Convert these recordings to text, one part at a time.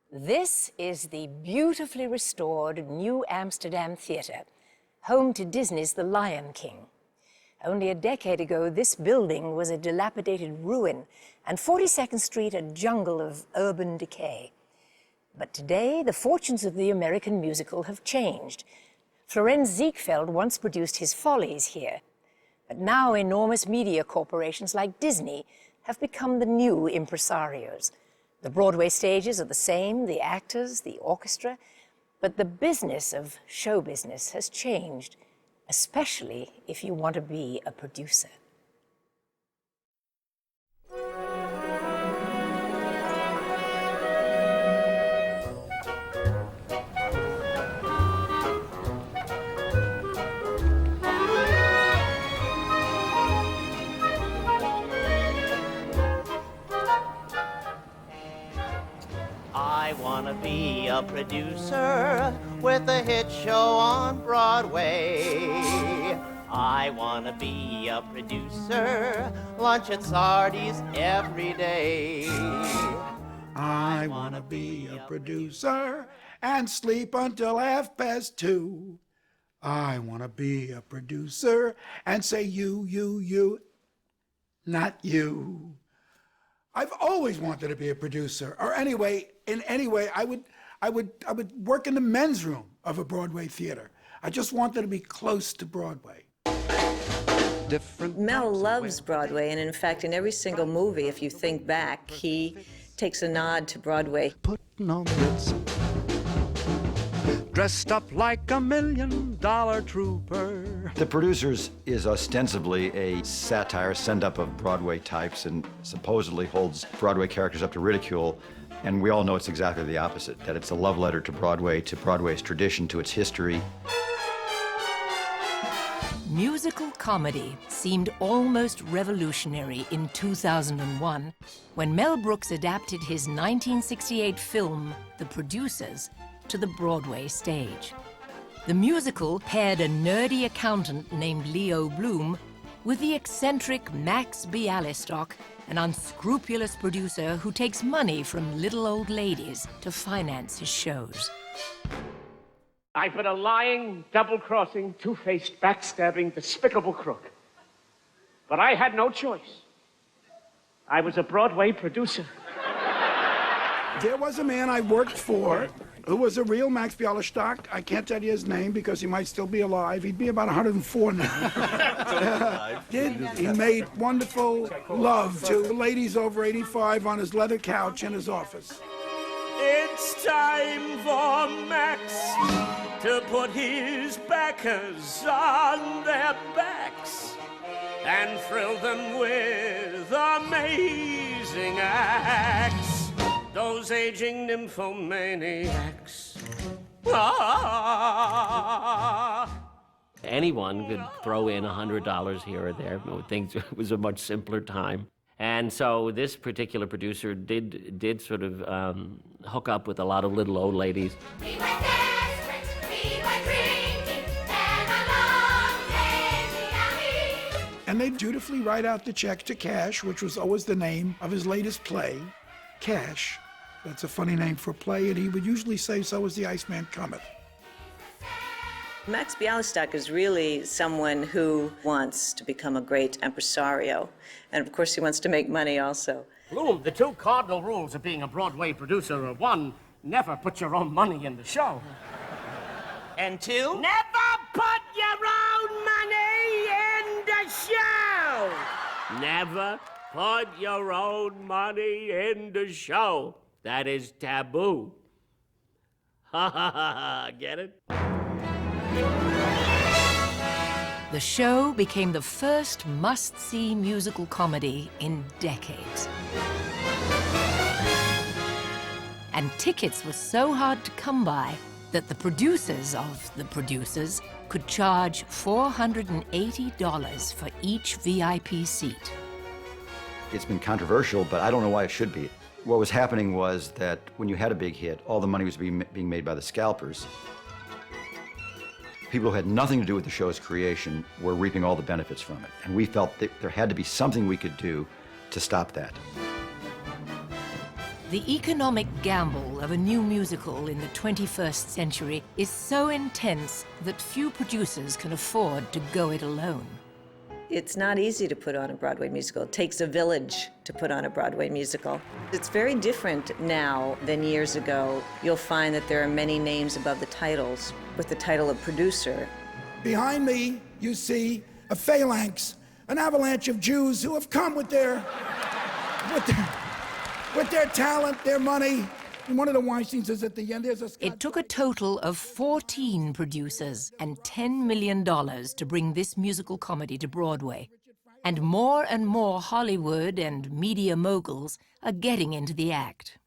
This is the beautifully restored New Amsterdam Theatre, home to Disney's The Lion King. Only a decade ago, this building was a dilapidated ruin and 42nd Street a jungle of urban decay. But today, the fortunes of the American musical have changed. Florenz Ziegfeld once produced his Follies here, but now enormous media corporations like Disney have become the new impresarios. The Broadway stages are the same, the actors, the orchestra, but the business of show business has changed, especially if you want to be a producer. I wanna be a producer with a hit show on Broadway. I wanna be a producer, lunch at Sardi's every day. I wanna be a producer and sleep until 2:30. I wanna be a producer and say you, not you. I've always wanted to be a producer, or anyway, in any way, I would work in the men's room of a Broadway theater. I just wanted to be close to Broadway. Mel loves Broadway, and in fact, in every single movie, if you think back, he takes a nod to Broadway. Putting on Ritz, dressed up like $1 million trooper. The Producers is ostensibly a satire send-up of Broadway types and supposedly holds Broadway characters up to ridicule. And we all know it's exactly the opposite, that it's a love letter to Broadway's tradition, to its history. Musical comedy seemed almost revolutionary in 2001 when Mel Brooks adapted his 1968 film, The Producers, to the Broadway stage. The musical paired a nerdy accountant named Leo Bloom with the eccentric Max Bialystock, an unscrupulous producer who takes money from little old ladies to finance his shows. I've been a lying, double-crossing, two-faced, backstabbing, despicable crook. But I had no choice. I was a Broadway producer. There was a man I worked for who was a real Max Bialystock. I can't tell you his name because he might still be alive. He'd be about 104 now. He made wonderful love to ladies over 85 on his leather couch in his office. It's time for Max to put his backers on their backs and thrill them with amazing acts. Those aging nymphomaniacs. Anyone could throw in $100 here or there. Things, it was a much simpler time. And so this particular producer did sort of hook up with a lot of little old ladies. We were desperate, we were drinking, and a long day in the alley. And they'd dutifully write out the check to Cash, which was always the name of his latest play, Cash. That's a funny name for a play, and he would usually say, "So is the Iceman cometh." Max Bialystock is really someone who wants to become a great impresario. And of course, he wants to make money also. Bloom, the two cardinal rules of being a Broadway producer are: one, never put your own money in the show. And two, Never put your own money in the show! Never put your own money in the show. That is taboo. Ha ha ha ha, get it? The show became the first must-see musical comedy in decades. And tickets were so hard to come by that the producers of The Producers could charge $480 for each VIP seat. It's been controversial, but I don't know why it should be. What was happening was that when you had a big hit, all the money was being made by the scalpers. People who had nothing to do with the show's creation were reaping all the benefits from it. And we felt that there had to be something we could do to stop that. The economic gamble of a new musical in the 21st century is so intense that few producers can afford to go it alone. It's not easy to put on a Broadway musical. It takes a village to put on a Broadway musical. It's very different now than years ago. You'll find that there are many names above the titles with the title of producer. Behind me, you see a phalanx, an avalanche of Jews who have come with their talent, their money. And one of the Weinsteins is at the end. It took a total of 14 producers and $10 million to bring this musical comedy to Broadway. And more Hollywood and media moguls are getting into the act.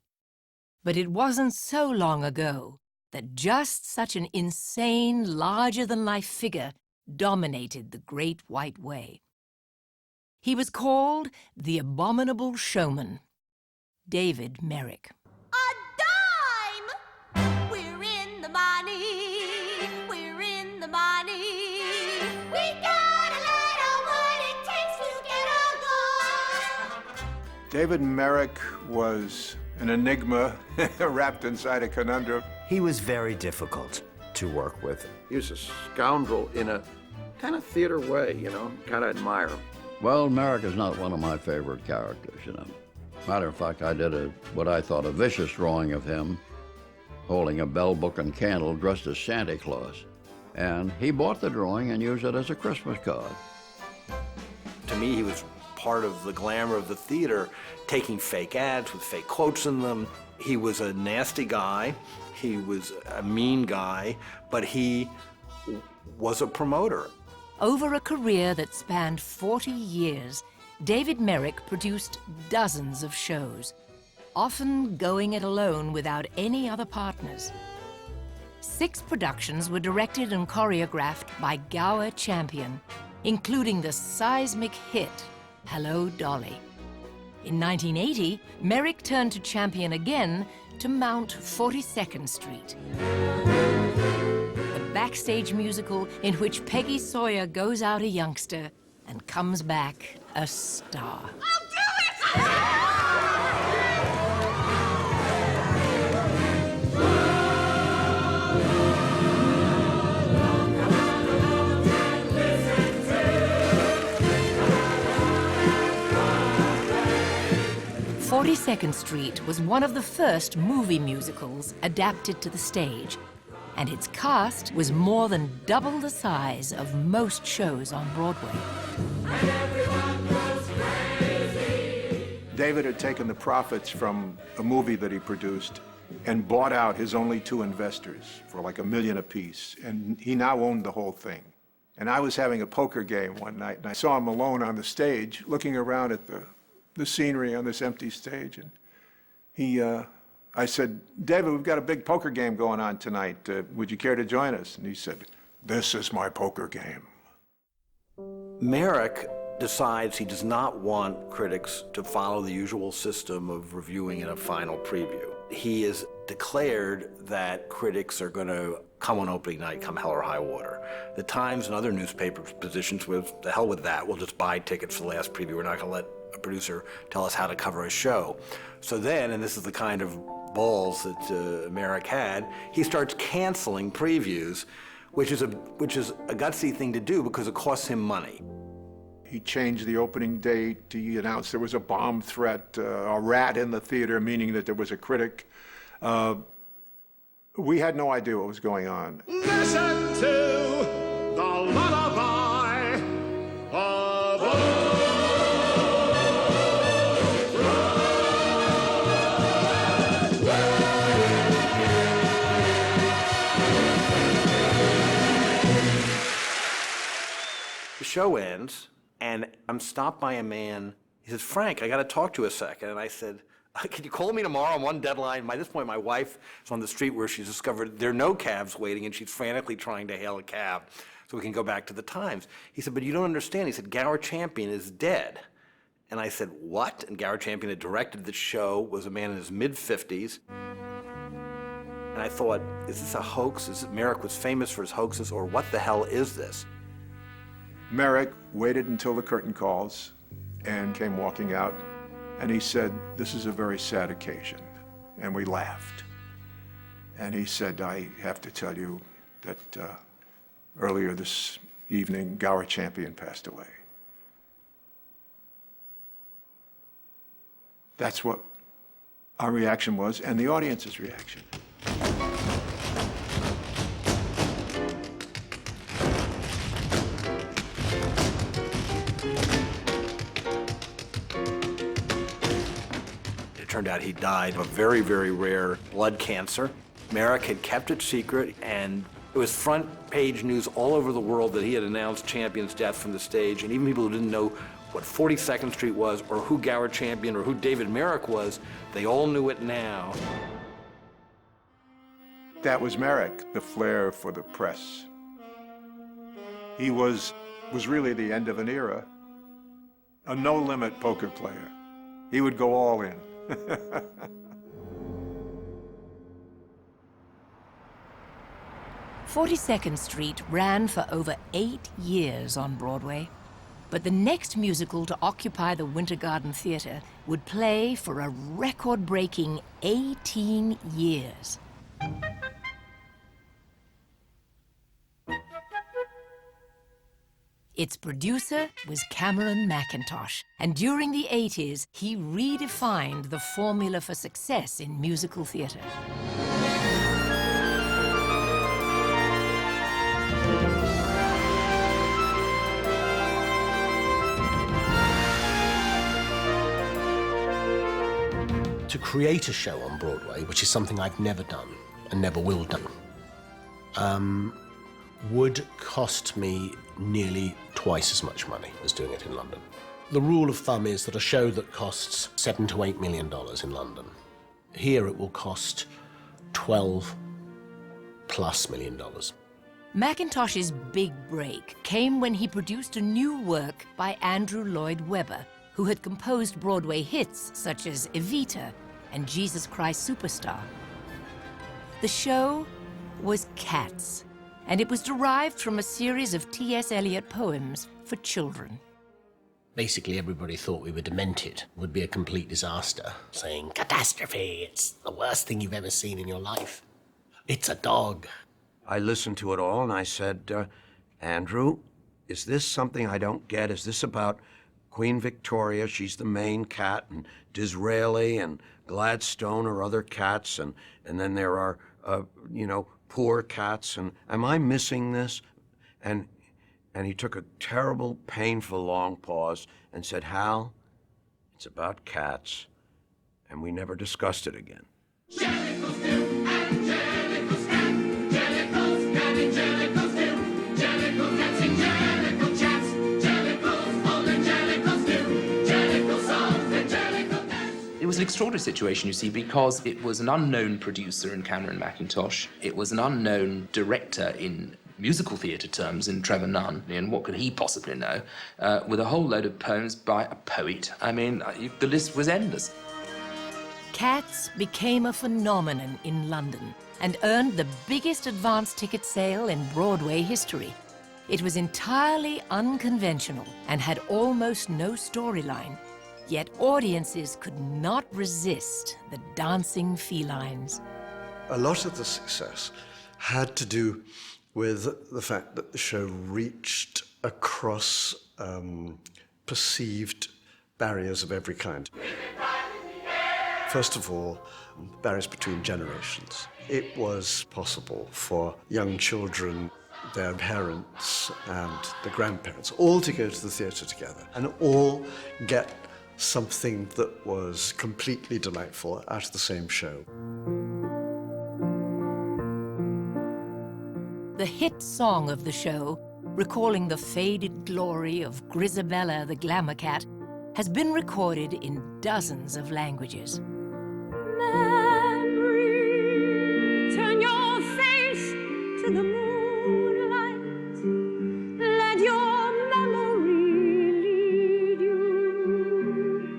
But it wasn't so long ago that just such an insane, larger-than-life figure dominated the Great White Way. He was called the Abominable Showman, David Merrick. We're in the money. We're in the money. We gotta let out what it takes to get along. David Merrick was an enigma wrapped inside a conundrum. He was very difficult to work with. He was a scoundrel in a kind of theater way, you know, kind of admire him. Well, Merrick is not one of my favorite characters, you know. Matter of fact, I did what I thought a vicious drawing of him, holding a bell book and candle dressed as Santa Claus. And he bought the drawing and used it as a Christmas card. To me, he was part of the glamour of the theater, taking fake ads with fake quotes in them. He was a nasty guy. He was a mean guy, but he was a promoter. Over a career that spanned 40 years, David Merrick produced dozens of shows, often going it alone without any other partners. 6 productions were directed and choreographed by Gower Champion, including the seismic hit, Hello, Dolly. In 1980, Merrick turned to Champion again to mount 42nd Street, a backstage musical in which Peggy Sawyer goes out a youngster and comes back a star. I'll do it! 42nd Street was one of the first movie musicals adapted to the stage, and its cast was more than double the size of most shows on Broadway. David had taken the profits from a movie that he produced and bought out his only 2 investors for like $1 million apiece, and he now owned the whole thing. And I was having a poker game one night, and I saw him alone on the stage, looking around at the scenery on this empty stage, and I said, David, we've got a big poker game going on tonight. Would you care to join us? And he said, this is my poker game. Merrick decides he does not want critics to follow the usual system of reviewing in a final preview. He has declared that critics are going to come on opening night, come hell or high water. The Times and other newspaper positions with the hell with that. We'll just buy tickets for the last preview. We're not going to let a producer tell us how to cover a show. So then, and this is the kind of balls that Merrick had, he starts canceling previews, which is a gutsy thing to do because it costs him money. He changed the opening date. He announced there was a bomb threat, a rat in the theater, meaning that there was a critic. We had no idea what was going on. Listen to the lullaby of The show ends, and I'm stopped by a man. He says, Frank, I got to talk to you a second. And I said, can you call me tomorrow on one deadline? By this point, my wife is on the street where she's discovered there are no cabs waiting, and she's frantically trying to hail a cab so we can go back to the Times. He said, but you don't understand. He said, Gower Champion is dead. And I said, what? And Gower Champion had directed the show, was a man in his mid-50s. And I thought, is this a hoax? Merrick was famous for his hoaxes, or what the hell is this? Merrick waited until the curtain calls and came walking out, and he said, this is a very sad occasion. and we laughed. And he said, I have to tell you that earlier this evening, Gower Champion passed away. That's what our reaction was, and the audience's reaction. It turned out he died of a very, very rare blood cancer. Merrick had kept it secret, and it was front page news all over the world that he had announced Champion's death from the stage, and even people who didn't know what 42nd Street was, or who Gower Champion, or who David Merrick was, they all knew it now. That was Merrick, the flair for the press. He was really the end of an era, a no-limit poker player. He would go all in. 42nd Street ran for over 8 years on Broadway, but the next musical to occupy the Winter Garden Theatre would play for a record-breaking 18 years. Its producer was Cameron Mackintosh, and during the 80s, he redefined the formula for success in musical theatre. To create a show on Broadway, which is something I've never done and never will do, would cost me nearly twice as much money as doing it in London. The rule of thumb is that a show that costs $7 to $8 million in London, here it will cost $12+ million. Mackintosh's big break came when he produced a new work by Andrew Lloyd Webber, who had composed Broadway hits such as Evita and Jesus Christ Superstar. The show was Cats, and it was derived from a series of T.S. Eliot poems for children. Basically, everybody thought we were demented, would be a complete disaster, saying, "Catastrophe, it's the worst thing you've ever seen in your life. It's a dog." I listened to it all and I said, Andrew, is this something I don't get? Is this about Queen Victoria, she's the main cat, and Disraeli and Gladstone are other cats, and then there are, poor cats, and am I missing this? And he took a terrible, painful, long pause and said, Hal, it's about cats, and we never discussed it again. It was an extraordinary situation, you see, because it was an unknown producer in Cameron Mackintosh. It was an unknown director in musical theatre terms in Trevor Nunn, and what could he possibly know, with a whole load of poems by a poet. I mean, the list was endless. Cats became a phenomenon in London and earned the biggest advance ticket sale in Broadway history. It was entirely unconventional and had almost no storyline. Yet audiences could not resist the dancing felines. A lot of the success had to do with the fact that the show reached across perceived barriers of every kind. First of all, barriers between generations. It was possible for young children, their parents and the grandparents all to go to the theatre together and all get something that was completely delightful out of the same show. The hit song of the show, recalling the faded glory of Grisabella the Glamour Cat, has been recorded in dozens of languages. Memory, turn your face to the moonlight. Let your memory lead you.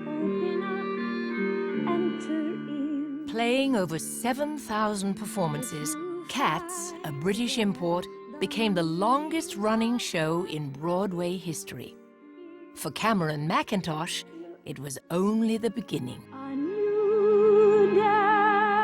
Open up, enter in. Playing over 7,000 performances, Cats, a British import, became the longest-running show in Broadway history. For Cameron Mackintosh, it was only the beginning. A new day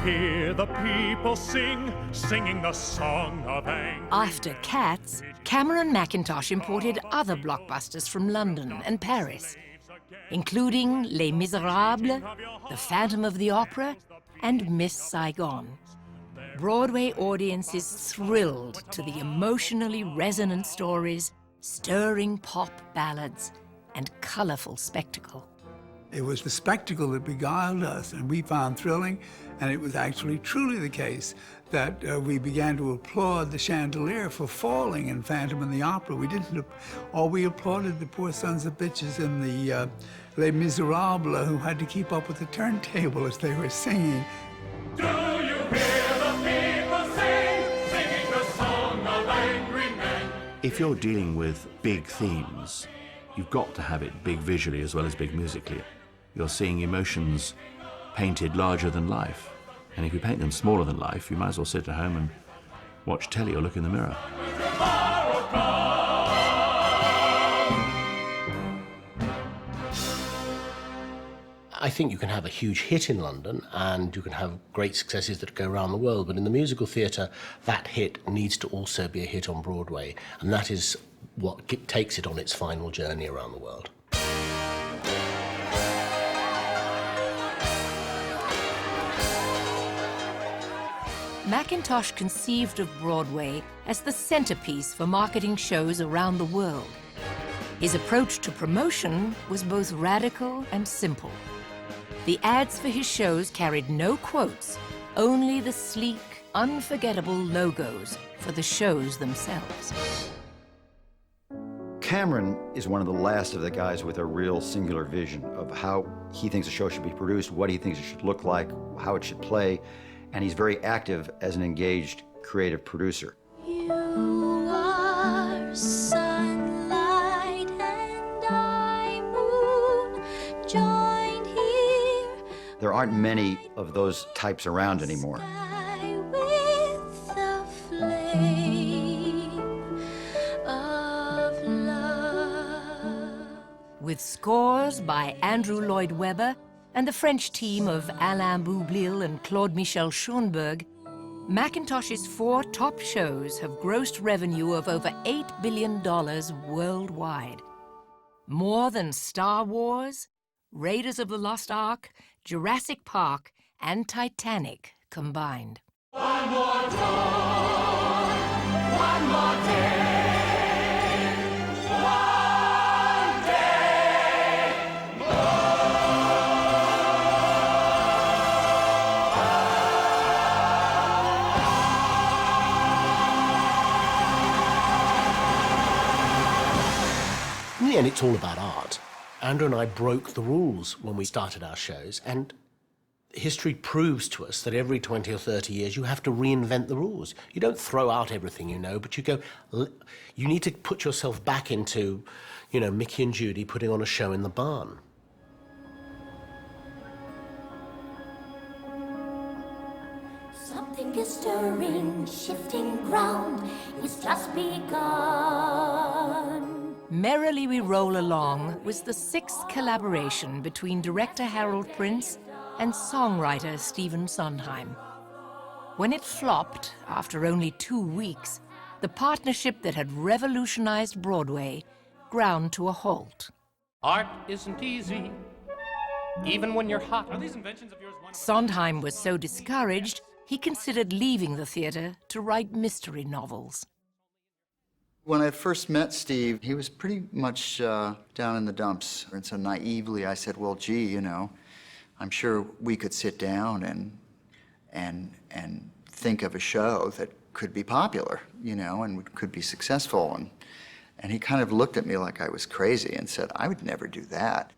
hear the people singing the song of anger? After Cats, Cameron Mackintosh imported other blockbusters from London and Paris, including Les Miserables, The Phantom of the Opera, and Miss Saigon. Broadway audiences thrilled to the emotionally resonant stories, stirring pop ballads, and colorful spectacle. It was the spectacle that beguiled us and we found thrilling, and it was actually truly the case that we began to applaud the chandelier for falling in Phantom and the Opera. We didn't, or we applauded the poor sons of bitches in the Les Miserables who had to keep up with the turntable as they were singing. Do you hear the people singing the song of angry men? If you're dealing with big themes, you've got to have it big visually as well as big musically. You're seeing emotions painted larger than life. And if you paint them smaller than life, you might as well sit at home and watch telly or look in the mirror. I think you can have a huge hit in London and you can have great successes that go around the world, but in the musical theatre, that hit needs to also be a hit on Broadway, and that is what takes it on its final journey around the world. Mackintosh conceived of Broadway as the centerpiece for marketing shows around the world. His approach to promotion was both radical and simple. The ads for his shows carried no quotes, only the sleek, unforgettable logos for the shows themselves. Cameron is one of the last of the guys with a real singular vision of how he thinks a show should be produced, what he thinks it should look like, how it should play, and he's very active as an engaged creative producer. You are sunlight and I moon joined here There aren't many of those types around anymore. with the flame of love. With scores by Andrew Lloyd Webber and the French team of Alain Boublil and Claude-Michel Schoenberg, Mackintosh's 4 top shows have grossed revenue of over $8 billion worldwide. More than Star Wars, Raiders of the Lost Ark, Jurassic Park, and Titanic combined. One more dawn, one more day, one day In the end, it's all about art. Andrew and I broke the rules when we started our shows, and history proves to us that every 20 or 30 years you have to reinvent the rules. You don't throw out everything you know, but you go, you need to put yourself back into, Mickey and Judy putting on a show in the barn. Something is stirring, shifting ground. It's just begun. Merrily We Roll Along was the 6th collaboration between director Harold Prince and songwriter Stephen Sondheim. When it flopped after only 2 weeks, the partnership that had revolutionized Broadway ground to a halt. Art isn't easy, even when you're hot. Are these inventions of yours? Sondheim was so discouraged, he considered leaving the theater to write mystery novels. When I first met Steve, he was pretty much down in the dumps. And so naively I said, well, gee, I'm sure we could sit down and think of a show that could be popular, and could be successful. And he kind of looked at me like I was crazy and said, I would never do that.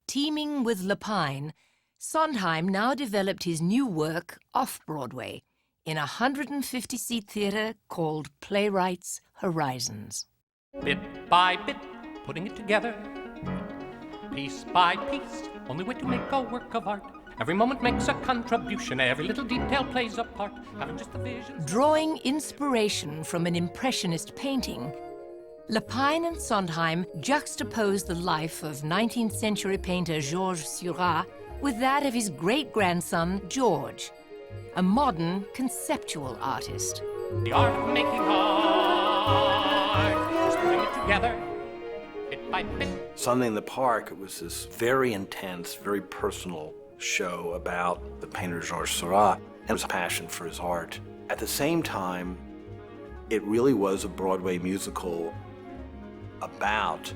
Teaming with Lapine, Sondheim now developed his new work off-Broadway in a 150-seat theater called Playwrights Horizons. Bit by bit, putting it together. Piece by piece, only way to make a work of art. Every moment makes a contribution, every little detail plays a part. Having just the vision. Drawing inspiration from an impressionist painting, Lapine and Sondheim juxtaposed the life of 19th century painter Georges Seurat with that of his great-grandson, George, a modern conceptual artist. The art of making art is putting it together, bit by bit. Sunday in the Park, it was this very intense, very personal show about the painter Georges Seurat and his passion for his art. At the same time, it really was a Broadway musical about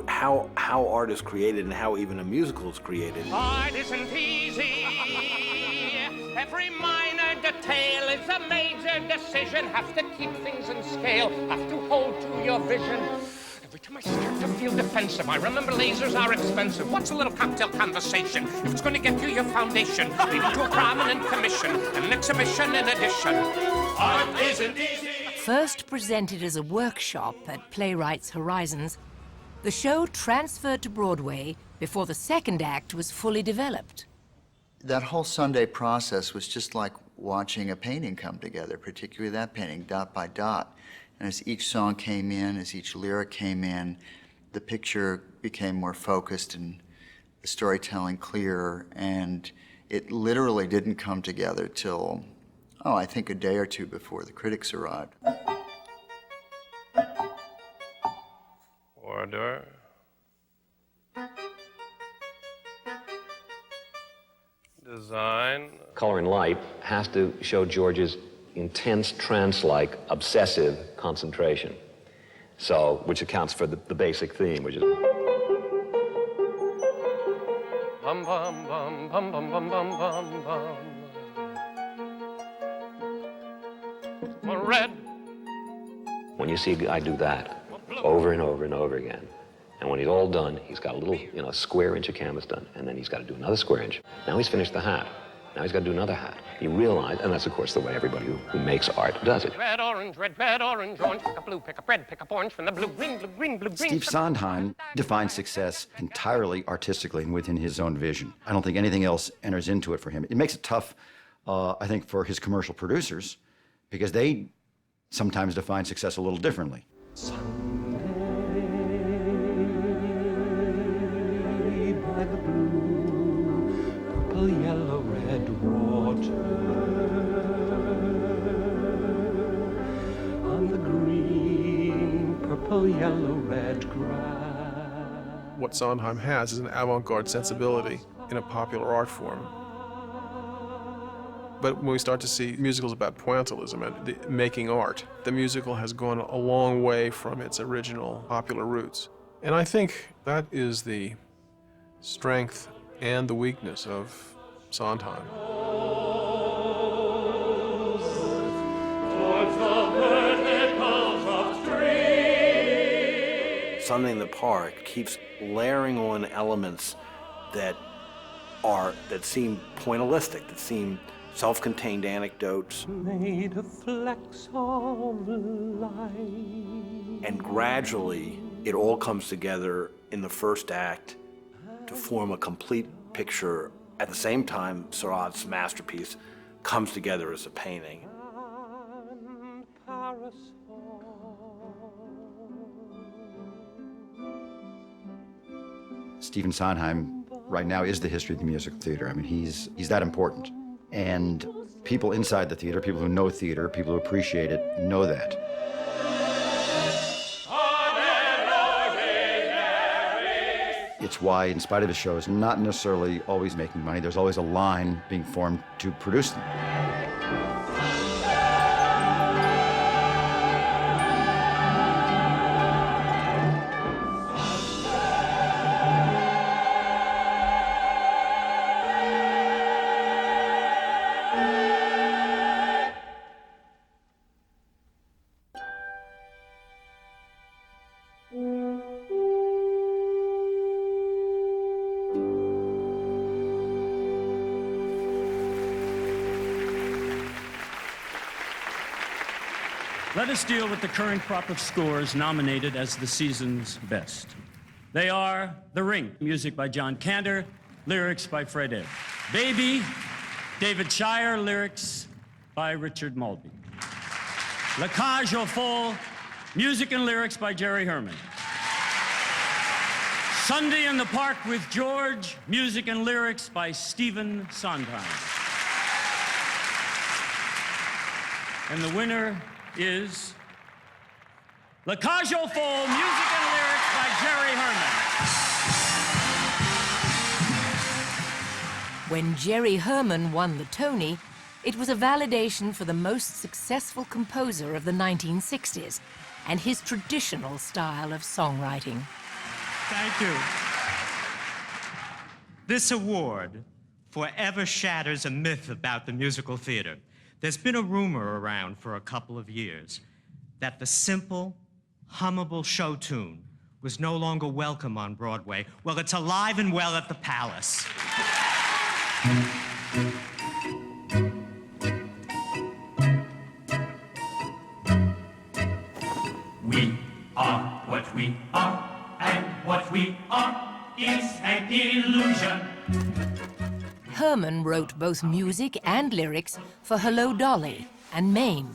how art is created and how even a musical is created. Art isn't easy. Every minor detail is a major decision. Have to keep things in scale, have to hold to your vision. Every time I start to feel defensive, I remember lasers are expensive. What's a little cocktail conversation if it's going to get you your foundation? Lead to a prominent commission, an exhibition in addition. Art isn't easy. First presented as a workshop at Playwrights Horizons, the show transferred to Broadway before the second act was fully developed. That whole Sunday process was just like watching a painting come together, particularly that painting, dot by dot. And as each song came in, as each lyric came in, the picture became more focused and the storytelling clearer. And it literally didn't come together till, I think a day or two before the critics arrived. Order. Design. Color and Light has to show George's intense, trance-like, obsessive concentration. So, which accounts for the basic theme, which is... Bum, bum, bum, bum, bum, bum, bum, bum, bum. Red. When you see a guy do that over and over and over again, and when he's all done, he's got a little, square inch of canvas done, and then he's got to do another square inch. Now he's finished the hat. Now he's got to do another hat. You realize, and that's, of course, the way everybody who makes art does it. Red, orange, red, orange, pick up blue, pick up red, pick up orange from the blue, green, blue, green, blue, green. Steve Sondheim defined success entirely artistically and within his own vision. I don't think anything else enters into it for him. It makes it tough, I think, for his commercial producers, because they sometimes define success a little differently. By the blue, purple, yellow, red water, on the green, purple, yellow, red grass. What Sondheim has is an avant-garde sensibility in a popular art form. But when we start to see musicals about pointillism and making art, the musical has gone a long way from its original popular roots. And I think that is the strength and the weakness of Sondheim. Sunday in the Park keeps layering on elements that seem pointillistic, that seem self-contained anecdotes. Made of flecks of light. And gradually, it all comes together in the first act to form a complete picture. At the same time, Seurat's masterpiece comes together as a painting. Stephen Sondheim right now is the history of the musical theater. I mean, he's that important. And people inside the theater, people who know theater, people who appreciate it, know that. It's why, in spite of his shows not necessarily always making money, there's always a line being formed to produce them. Let us deal with the current crop of scores nominated as the season's best. They are The Ring, music by John Kander, lyrics by Fred Ebb. Baby, David Shire, lyrics by Richard Mulvey. La Cage aux Folles, music and lyrics by Jerry Herman. Sunday in the Park with George, music and lyrics by Stephen Sondheim. And the winner is La Cage aux Folles, music and lyrics by Jerry Herman. When Jerry Herman won the Tony, it was a validation for the most successful composer of the 1960s and his traditional style of songwriting. Thank you. This award forever shatters a myth about the musical theater. There's been a rumor around for a couple of years that the simple, hummable show tune was no longer welcome on Broadway. Well, it's alive and well at the Palace. We are what we are, and what we are is an illusion. Herman wrote both music and lyrics for Hello, Dolly and Mame,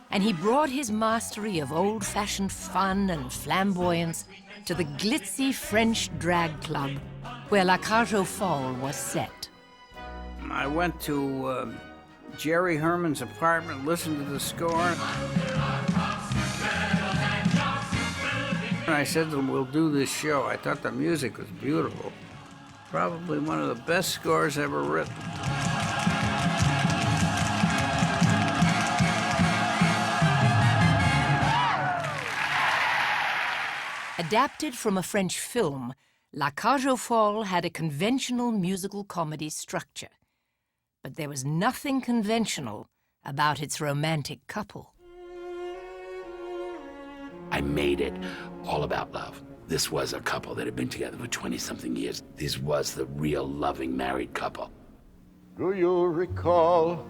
and he brought his mastery of old-fashioned fun and flamboyance to the glitzy French drag club where La Cage aux Folles was set. I went to Jerry Herman's apartment, listened to the score. And I said to him, we'll do this show. I thought the music was beautiful. Probably one of the best scores ever written. Adapted from a French film, La Cage aux Folles had a conventional musical comedy structure. But there was nothing conventional about its romantic couple. I made it all about love. This was a couple that had been together for 20-something years. This was the real loving married couple. Do you recall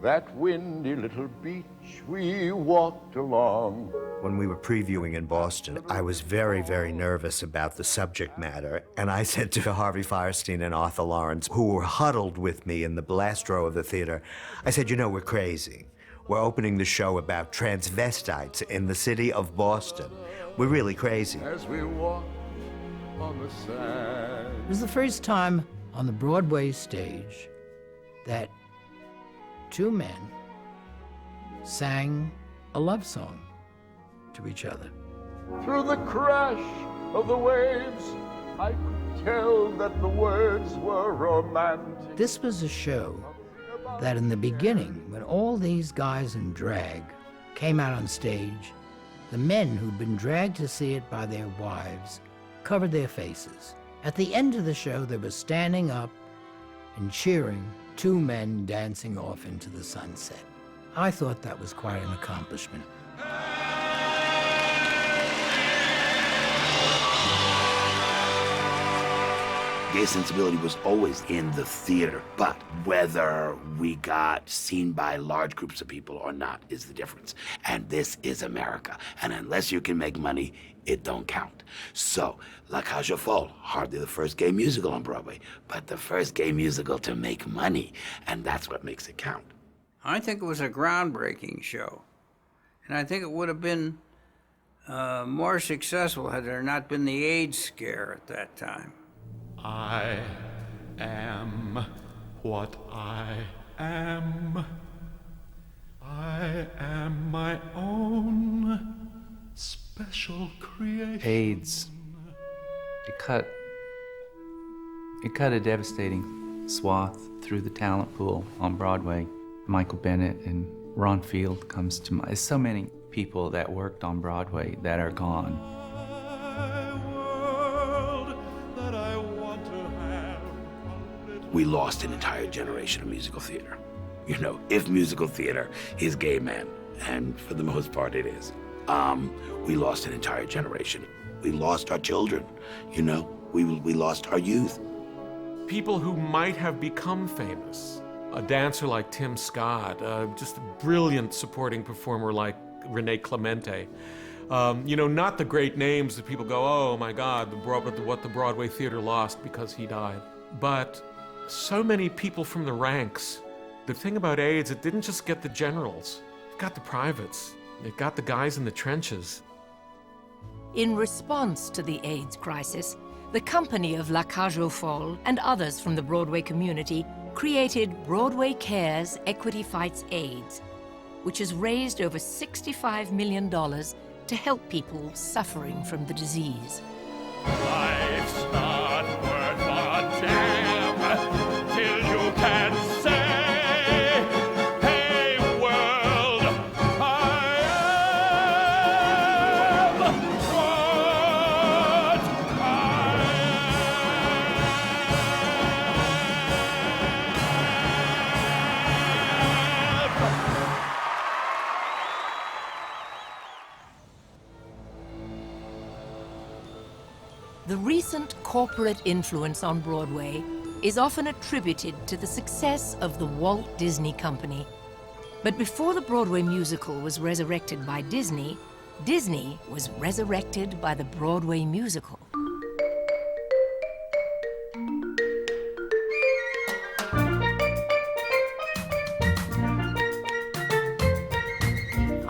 that windy little beach we walked along? When we were previewing in Boston, I was very, very nervous about the subject matter, and I said to Harvey Fierstein and Arthur Lawrence, who were huddled with me in the last row of the theater, I said, you know, we're crazy. We're opening the show about transvestites in the city of Boston. We're really crazy. As we walk on the sand. It was the first time on the Broadway stage that two men sang a love song to each other. Through the crash of the waves, I could tell that the words were romantic. This was a show that in the beginning, when all these guys in drag came out on stage, the men who'd been dragged to see it by their wives covered their faces. At the end of the show, they were standing up and cheering two men dancing off into the sunset. I thought that was quite an accomplishment. Gay sensibility was always in the theater, but whether we got seen by large groups of people or not is the difference. And this is America, and unless you can make money, it don't count. So, La Cage aux Folles, hardly the first gay musical on Broadway, but the first gay musical to make money, and that's what makes it count. I think it was a groundbreaking show. And I think it would have been more successful had there not been the AIDS scare at that time. I am what I am. I am my own special creation. AIDS. It cut a devastating swath through the talent pool on Broadway. Michael Bennett and Ron Field comes to mind. There's so many people that worked on Broadway that are gone. We lost an entire generation of musical theater. You know, if musical theater is gay men, and for the most part it is, we lost an entire generation. We lost our children, you know, we lost our youth. People who might have become famous. A dancer like Tim Scott, just a brilliant supporting performer like Renee Clemente. You know, not the great names that people go, oh my God, what the Broadway theater lost because he died. But so many people from the ranks. The thing about AIDS, it didn't just get the generals. It got the privates. It got the guys in the trenches. In response to the AIDS crisis, the company of La Cage aux Folles and others from the Broadway community created Broadway Cares Equity Fights AIDS. which has raised over $65 million to help people suffering from the disease. Life's not worth a damn till you can say, hey world, I am what The recent corporate influence on Broadway is often attributed to the success of the Walt Disney Company. But before the Broadway musical was resurrected by Disney, Disney was resurrected by the Broadway musical.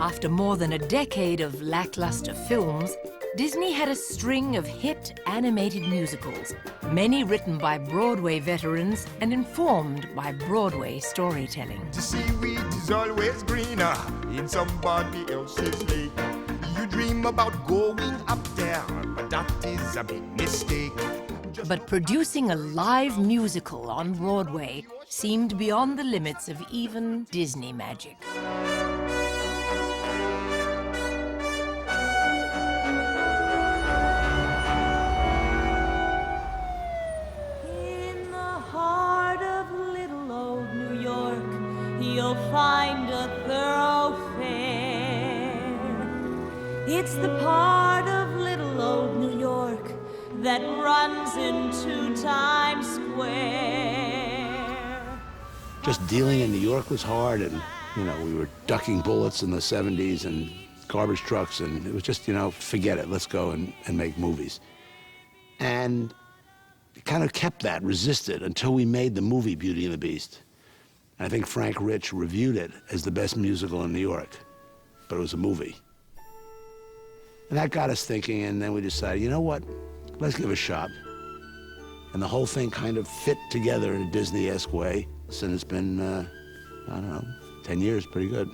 After more than a decade of lackluster films, Disney had a string of hit animated musicals, many written by Broadway veterans and informed by Broadway storytelling. The seaweed is always greener in somebody else's lake. You dream about going up there, but that is a big mistake. But producing a live musical on Broadway seemed beyond the limits of even Disney magic. You'll find a thoroughfare. It's the part of little old New York that runs into Times Square. Just dealing in New York was hard, and, you know, we were ducking bullets in the 70s and garbage trucks, and it was just, you know, forget it, let's go and make movies. And it kind of kept that, resisted, until we made the movie Beauty and the Beast. And I think Frank Rich reviewed it as the best musical in New York, but it was a movie. And that got us thinking, and then we decided, you know what, let's give it a shot. And the whole thing kind of fit together in a Disney-esque way. So it's been, I don't know, 10 years, pretty good.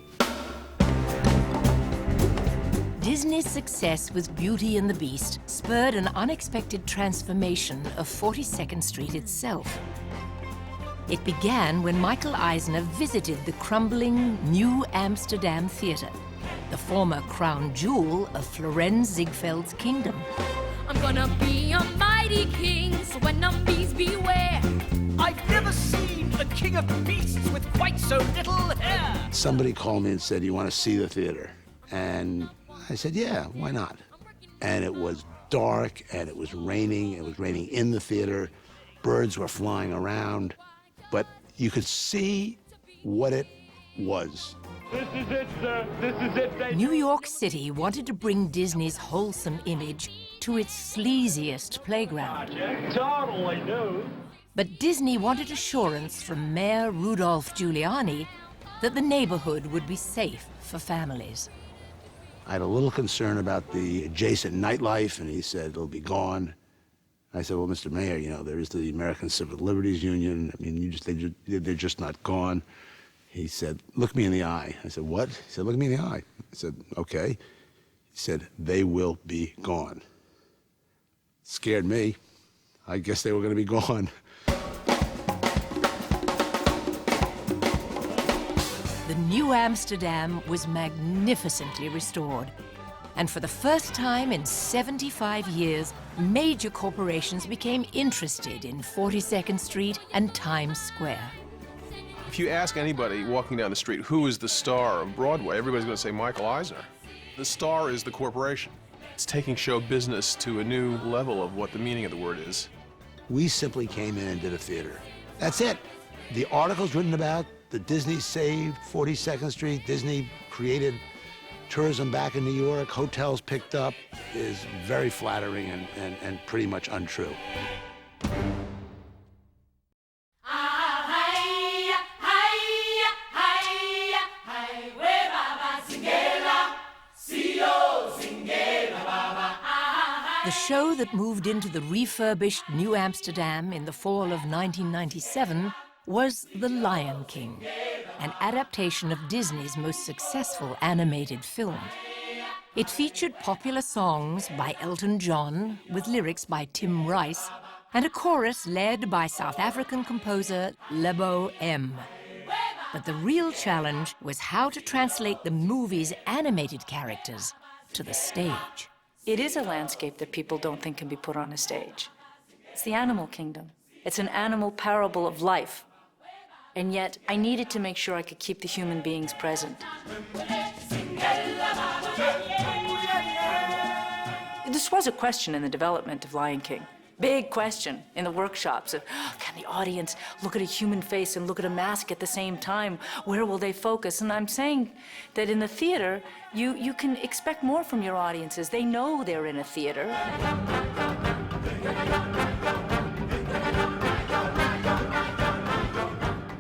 Disney's success with Beauty and the Beast spurred an unexpected transformation of 42nd Street itself. It began when Michael Eisner visited the crumbling New Amsterdam Theater, the former crown jewel of Florenz Ziegfeld's kingdom. I'm gonna be a mighty king, so when the bees beware. I've never seen a king of beasts with quite so little hair. Somebody called me and said, you want to see the theater? And I said, yeah, why not? And it was dark, and it was raining. It was raining in the theater. Birds were flying around. But you could see what it was. This is it, sir. This is it, baby. New York City wanted to bring Disney's wholesome image to its sleaziest playground. Totally do. But Disney wanted assurance from Mayor Rudolph Giuliani that the neighborhood would be safe for families. I had a little concern about the adjacent nightlife, and he said it'll be gone. I said, well, Mr. Mayor, you know, there is the American Civil Liberties Union. I mean, they're just not gone. He said, look me in the eye. I said, what? He said, look me in the eye. I said, okay. He said, they will be gone. Scared me. I guess they were going to be gone. The New Amsterdam was magnificently restored. And for the first time in 75 years, major corporations became interested in 42nd Street and Times Square. If you ask anybody walking down the street who is the star of Broadway, everybody's going to say Michael Eisner. The star is the corporation. It's taking show business to a new level of what the meaning of the word is. We simply came in and did a theater. That's it. The articles written about the Disney saved 42nd Street, Disney created tourism back in New York, hotels picked up, is very flattering and pretty much untrue. The show that moved into the refurbished New Amsterdam in the fall of 1997 was The Lion King. an adaptation of Disney's most successful animated film. It featured popular songs by Elton John, with lyrics by Tim Rice, and a chorus led by South African composer Lebo M. But the real challenge was how to translate the movie's animated characters to the stage. It is a landscape that people don't think can be put on a stage. It's the animal kingdom. It's an animal parable of life. And yet, I needed to make sure I could keep the human beings present. This was a question in the development of Lion King. Big question in the workshops of, can the audience look at a human face and look at a mask at the same time? Where will they focus? And I'm saying that in the theater, you can expect more from your audiences. They know they're in a theater.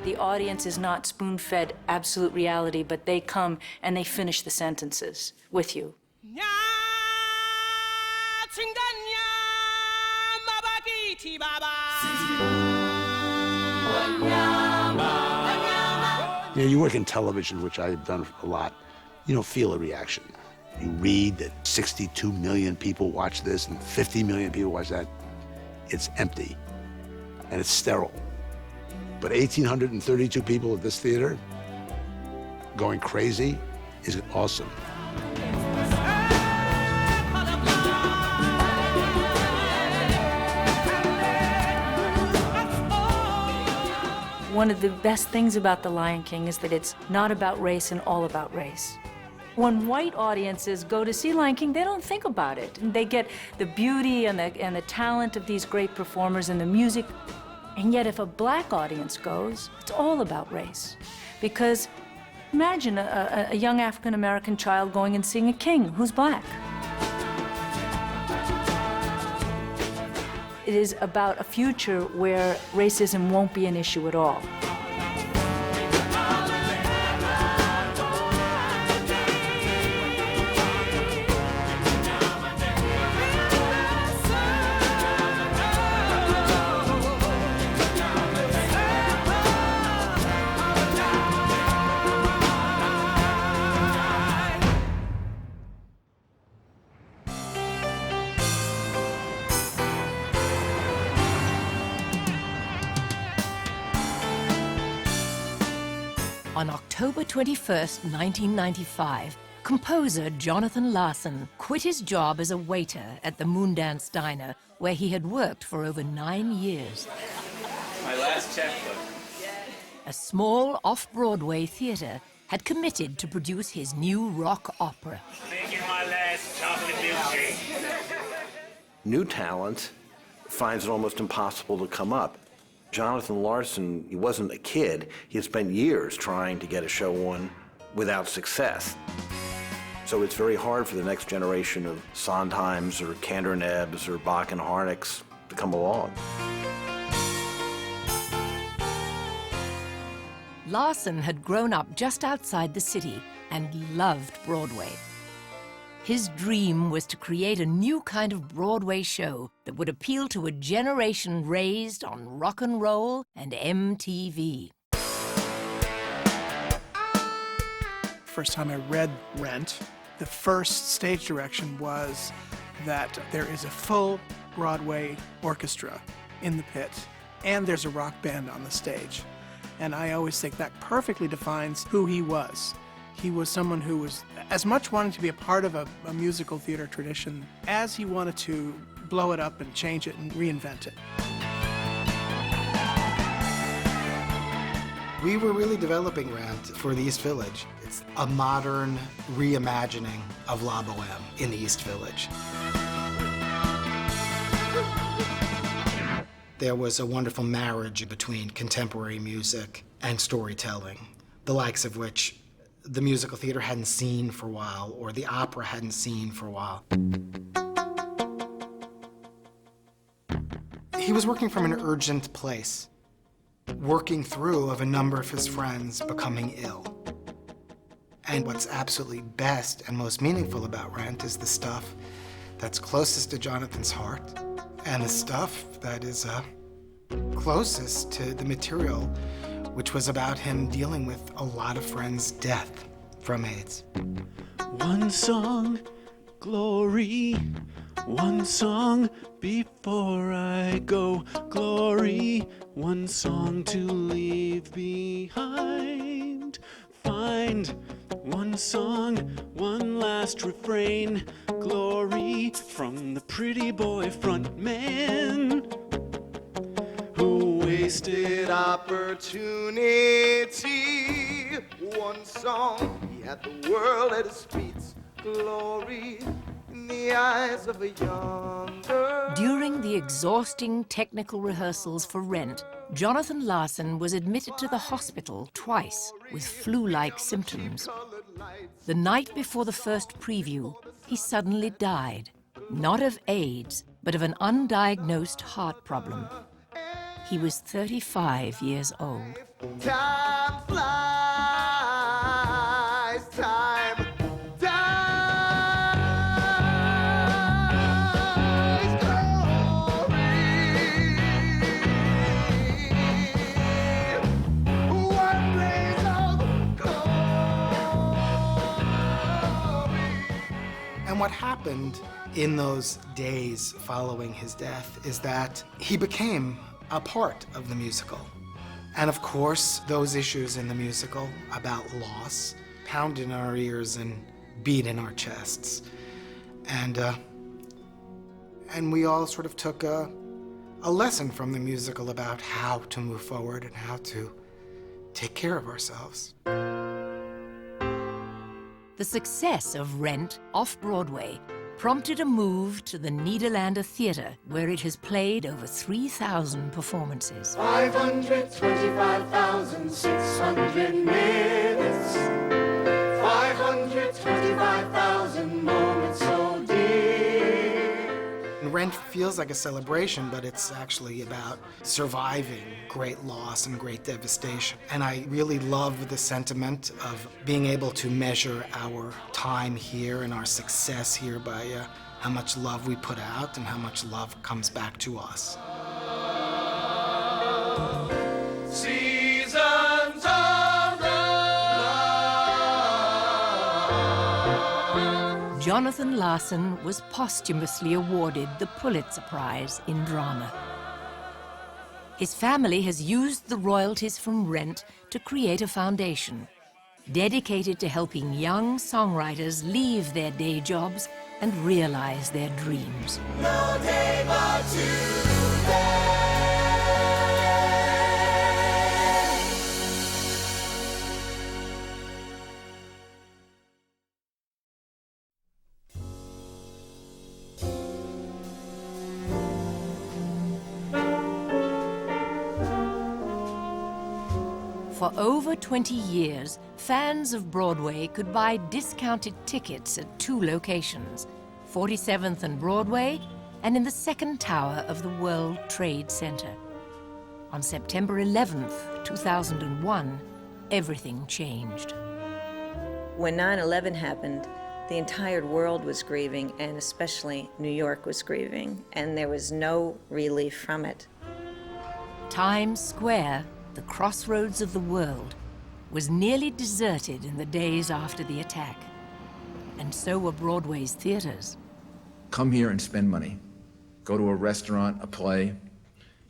The audience is not spoon-fed absolute reality, but they come and they finish the sentences with you. You know, you work in television, which I've done a lot. You don't feel a reaction. You read that 62 million people watch this and 50 million people watch that. It's empty and it's sterile. But 1,832 people at this theater going crazy is awesome. One of the best things about The Lion King is that it's not about race and all about race. When white audiences go to see Lion King, they don't think about it. They get the beauty and the talent of these great performers and the music. And yet if a black audience goes, it's all about race. Because imagine a young African-American child going and seeing a king who's black. It is about a future where racism won't be an issue at all. On October 21st, 1995, composer Jonathan Larson quit his job as a waiter at the Moondance Diner, where he had worked for over 9 years. My last checkbook. A small off-Broadway theater had committed to produce his new rock opera. Making my last chocolate milkshake. New talent finds it almost impossible to come up. Jonathan Larson, he wasn't a kid. He had spent years trying to get a show on without success. So it's very hard for the next generation of Sondheims or Kander and Ebbs or Bach and Harnick's to come along. Larson had grown up just outside the city and loved Broadway. His dream was to create a new kind of Broadway show that would appeal to a generation raised on rock and roll and MTV. First time I read Rent, the first stage direction was that there is a full Broadway orchestra in the pit, and there's a rock band on the stage. And I always think that perfectly defines who he was. He was someone who was as much wanting to be a part of a musical theater tradition as he wanted to blow it up and change it and reinvent it. We were really developing Rent for the East Village. It's a modern reimagining of La Boheme in the East Village. There was a wonderful marriage between contemporary music and storytelling, the likes of which the musical theater hadn't seen for a while, or the opera hadn't seen for a while. He was working from an urgent place, working through of a number of his friends becoming ill. And what's absolutely best and most meaningful about Rent is the stuff that's closest to Jonathan's heart, and the stuff that is closest to the material which was about him dealing with a lot of friends' death from AIDS. One song, glory. One song before I go, glory. One song to leave behind. Find one song, one last refrain, glory from the pretty boy front man who wasted opportunity. One song, he had the world at his feet. Glory in the eyes of a young girl. During the exhausting technical rehearsals for Rent, Jonathan Larson was admitted to the hospital twice with flu-like symptoms. The night before the first preview, he suddenly died, not of AIDS, but of an undiagnosed heart problem. He was 35 years old. Time flies, time dies, glory. One blaze of glory. And what happened in those days following his death is that he became a part of the musical. And of course, those issues in the musical about loss pound in our ears and beat in our chests. And we all sort of took a lesson from the musical about how to move forward and how to take care of ourselves. The success of Rent off-Broadway prompted a move to the Nederlander Theatre, where it has played over 3,000 performances. 525,600 minutes. 525,000 moments so dear. And Rent feels like a celebration, but it's actually about surviving great loss and great devastation. And I really love the sentiment of being able to measure our time here and our success here by how much love we put out and how much love comes back to us. Seasons of love. Jonathan Larson was posthumously awarded the Pulitzer Prize in Drama. His family has used the royalties from Rent to create a foundation dedicated to helping young songwriters leave their day jobs and realize their dreams. No day but today. For over 20 years, fans of Broadway could buy discounted tickets at two locations, 47th and Broadway, and in the second tower of the World Trade Center. On September 11th, 2001, everything changed. When 9/11 happened, the entire world was grieving, and especially New York was grieving, and there was no relief from it. Times Square, the crossroads of the world, was nearly deserted in the days after the attack. And so were Broadway's theaters. Come here and spend money. Go to a restaurant, a play.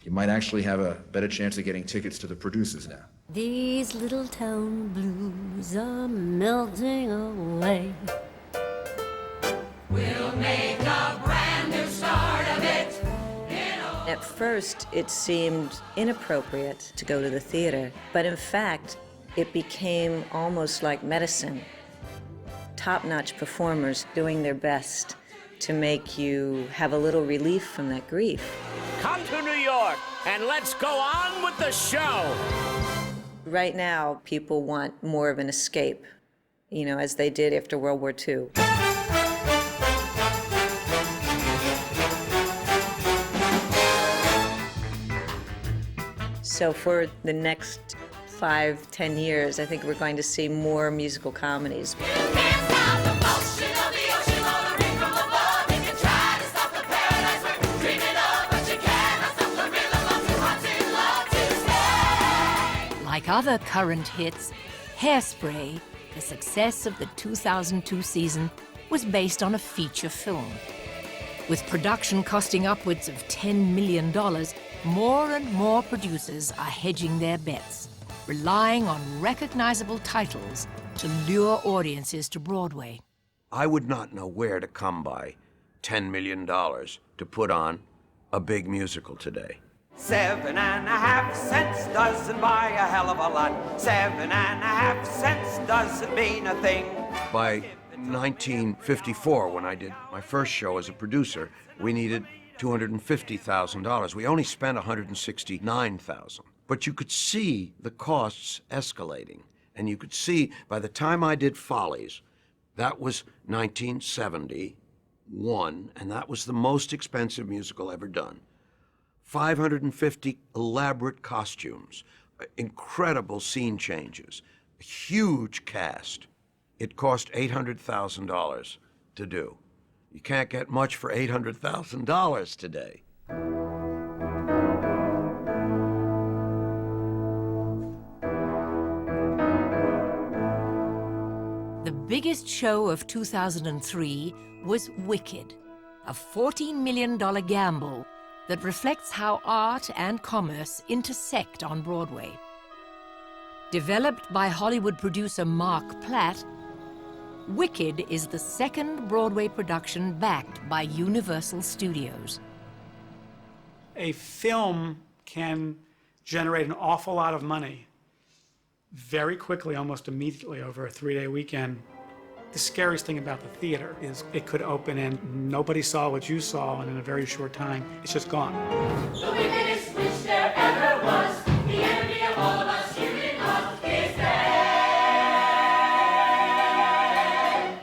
You might actually have a better chance of getting tickets to the producers now. These little town blues are melting away. We'll make a brand new start of it. At first, it seemed inappropriate to go to the theater, but in fact, it became almost like medicine. Top-notch performers doing their best to make you have a little relief from that grief. Come to New York and let's go on with the show. Right now, people want more of an escape, you know, as they did after World War II. So for the next 5-10 years, I think we're going to see more musical comedies. Like other current hits, Hairspray, the success of the 2002 season, was based on a feature film. With production costing upwards of $10 million, more and more producers are hedging their bets, relying on recognizable titles to lure audiences to Broadway. I would not know where to come by $10 million to put on a big musical today. 7.5 cents doesn't buy a hell of a lot. 7.5 cents doesn't mean a thing. By 1954, when I did my first show as a producer, we needed $250,000. We only spent $169,000. But you could see the costs escalating. And you could see by the time I did Follies, that was 1971, and that was the most expensive musical ever done. 550 elaborate costumes, incredible scene changes, a huge cast. It cost $800,000 to do. You can't get much for $800,000 today. The biggest show of 2003 was Wicked, a $14 million gamble that reflects how art and commerce intersect on Broadway. Developed by Hollywood producer Mark Platt, Wicked is the second Broadway production backed by Universal Studios. A film can generate an awful lot of money very quickly, almost immediately, over a 3-day weekend. The scariest thing about the theater is it could open and nobody saw what you saw, and in a very short time, it's just gone. The wickedest witch there ever was, the enemy of all of us, you and us, is dead.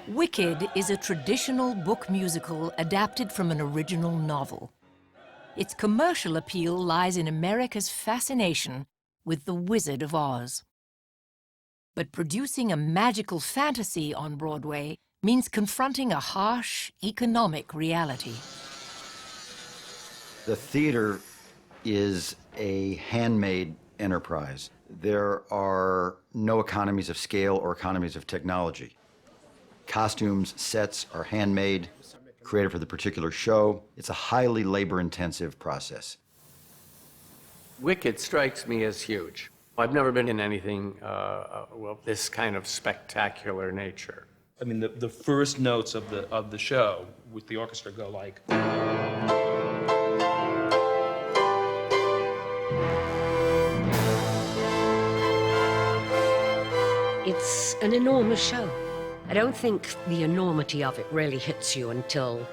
Wicked is a traditional book musical adapted from an original novel. Its commercial appeal lies in America's fascination with the Wizard of Oz. But producing a magical fantasy on Broadway means confronting a harsh economic reality. The theater is a handmade enterprise. There are no economies of scale or economies of technology. Costumes, sets are handmade, created for the particular show. It's a highly labor-intensive process. Wicked strikes me as huge. I've never been in anything, well, this kind of spectacular nature. I mean, the first notes of the show with the orchestra go like. It's an enormous show. I don't think the enormity of it really hits you until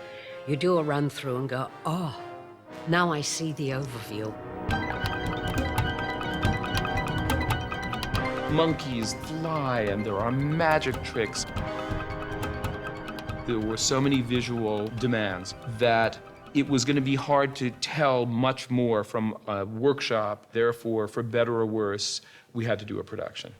you do a run through and go, oh, now I see the overview. Monkeys fly and there are magic tricks. There were so many visual demands that it was going to be hard to tell much more from a workshop. Therefore, for better or worse, we had to do a production.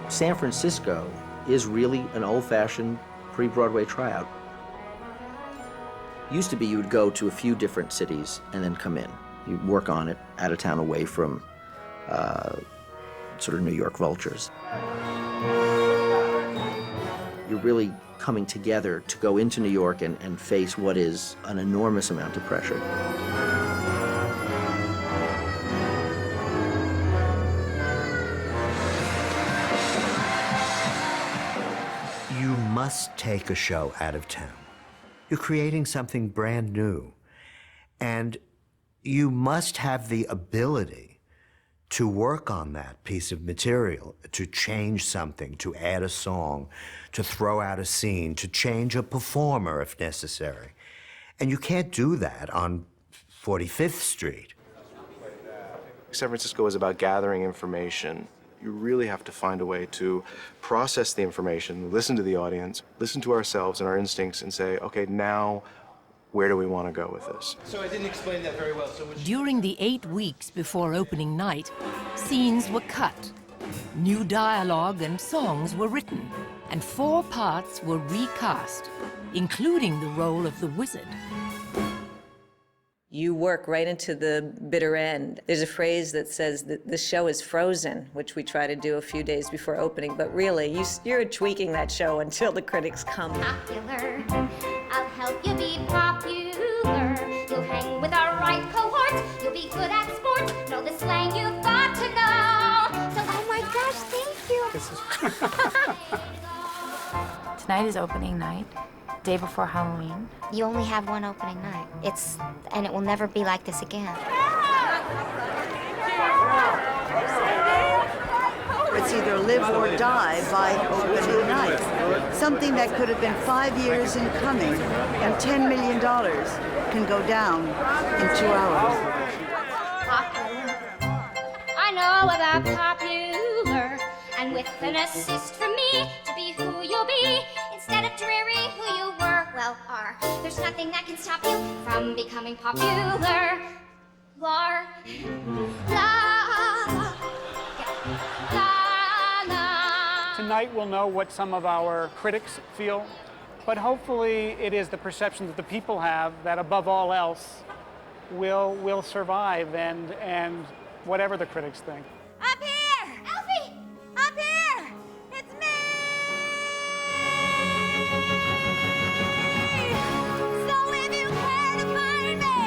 San Francisco is really an old-fashioned pre-Broadway tryout. Used to be you would go to a few different cities and then come in. You work on it out of town, away from sort of New York vultures. You're really coming together to go into New York and face what is an enormous amount of pressure. You must take a show out of town. You're creating something brand new. And you must have the ability to work on that piece of material, to change something, to add a song, to throw out a scene, to change a performer if necessary. And you can't do that on 45th Street. San Francisco is about gathering information. You really have to find a way to process the information, listen to the audience, listen to ourselves and our instincts, and say, okay, now where do we want to go with this? So I didn't explain that very well. During the 8 weeks before opening night, scenes were cut. New dialogue and songs were written, and 4 parts were recast, including the role of the wizard. You work right into the bitter end. There's a phrase that says that the show is frozen, which we try to do a few days before opening, but really, you're tweaking that show until the critics come. Popular, I'll help you be popular. You'll hang with our right cohort. You'll be good at sports. Know the slang you've got to know. So, oh my gosh, thank you. Tonight is opening night, day before Halloween. You only have one opening night. And it will never be like this again. It's either live or die by opening night. Something that could have been 5 years in coming and $10 million can go down in 2 hours. Popular. I know about popular. And with an assist from me to be who you'll be instead of dreary who you were, well, are. There's nothing that can stop you from becoming popular. La, Tonight we'll know what some of our critics feel, but hopefully it is the perception that the people have that above all else will survive and whatever the critics think. Up here! Elfie! Up here! It's me! So if you care to find me,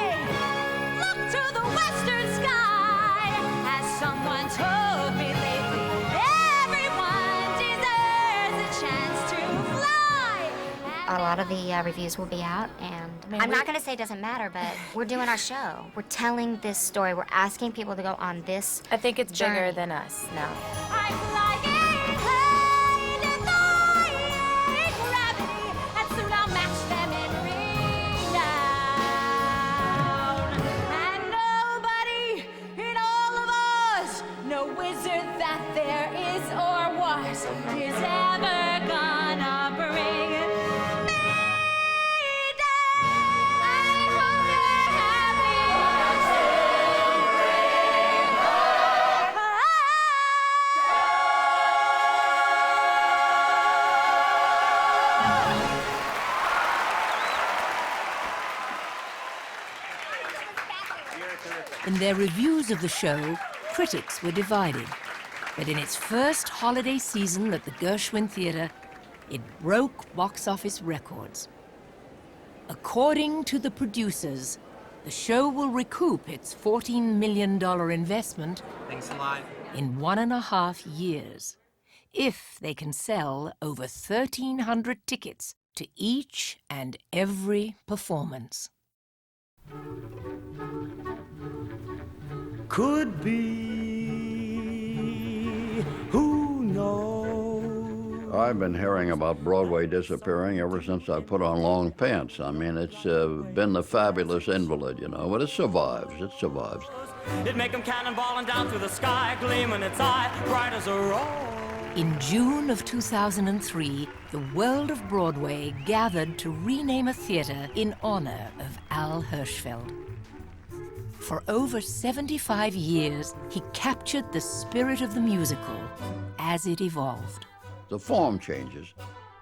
look to the western sky. As someone told me lately, everyone deserves a chance to fly. A lot of the reviews will be out, and I'm not going to say it doesn't matter, but we're doing our show. We're telling this story. We're asking people to go on this I think it's journey. bigger than us now. I'm flying high, defying gravity, and soon I'll match them in renown. And nobody in all of us, no wizard that there is or was, is ever gonna bring me down. I hope you're happy. In their reviews of the show, critics were divided. But in its first holiday season at the Gershwin Theatre, it broke box office records. According to the producers, the show will recoup its $14 million investment Thanks a lot. in 1.5 years, if they can sell over 1,300 tickets to each and every performance. Could be, who knows? I've been hearing about Broadway disappearing ever since I put on long pants. I mean, it's been the fabulous invalid, you know, but it survives. It survives. It'd make them cannonballing down through the sky, gleaming its eye, bright as a rose. In June of 2003, the world of Broadway gathered to rename a theater in honor of Al Hirschfeld. For over 75 years, he captured the spirit of the musical as it evolved. The form changes,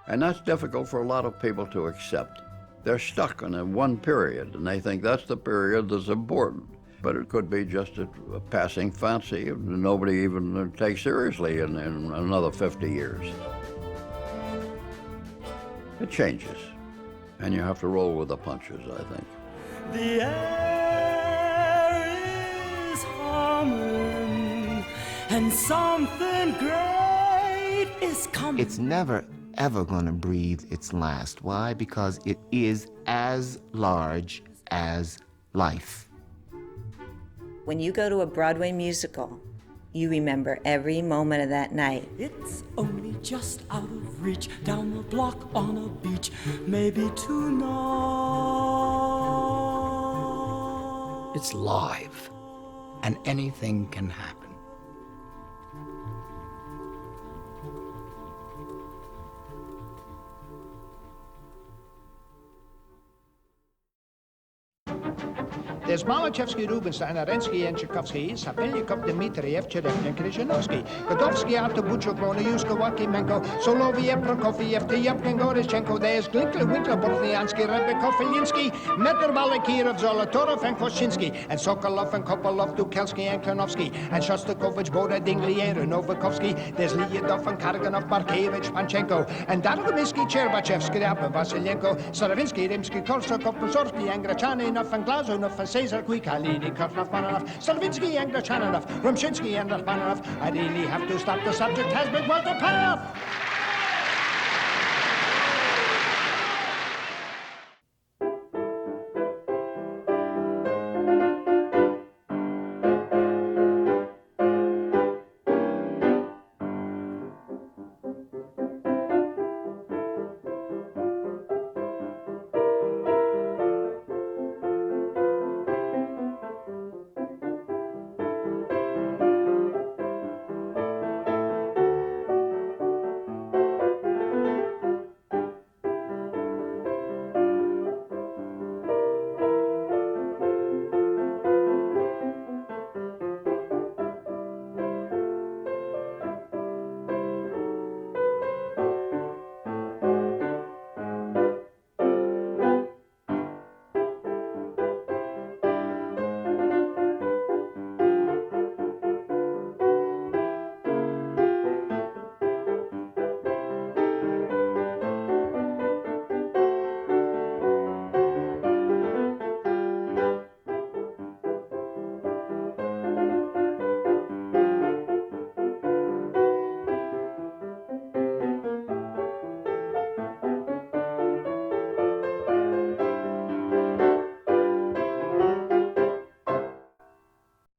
and that's difficult for a lot of people to accept. They're stuck in one period, and they think that's the period that's important. But it could be just a passing fancy nobody even takes seriously in another 50 years. It changes, and you have to roll with the punches, I think. The air is humming, and something great is coming. It's never, ever gonna breathe its last. Why? Because it is as large as life. When you go to a Broadway musical, you remember every moment of that night. It's only just out of reach, down the block on a beach, maybe tonight. It's live, and anything can happen. They There's Malachevsky, Rubinstein, Arensky, and Tchaikovsky, Sapelnikov, Dmitriev, Cherepkin, Krishnanovsky, Godovsky, Artur Buchok, Monayuska, Wakimenko, Soloviev, Prokofiev, Tyepkin, Gorishchenko, there's Glinkler, Winkler, Bortniansky, Rebekov, Felinsky, Metr Malakirov, Zolotorov, and Koshinsky, and Sokolov, and Kopolov, Dukelsky, and Klanovsky, and Shostakovich, Boda, Dinglier, and Novakovsky, there's Lyudov, and Karaganov, Barkevich, Panchenko, and Dargomisky, Cherbachev, Skriapin, Vasilenko, Saravinsky, Rimsky, Korsakov, Prosorsky, and Grachaninoff, and Glazunov, and Caesar, Kuikalini, Karnov, Mananov, Stravinsky, and Grachaninoff, Rumshinsky, and Rachmaninoff. I really have to stop. The subject has been well to path.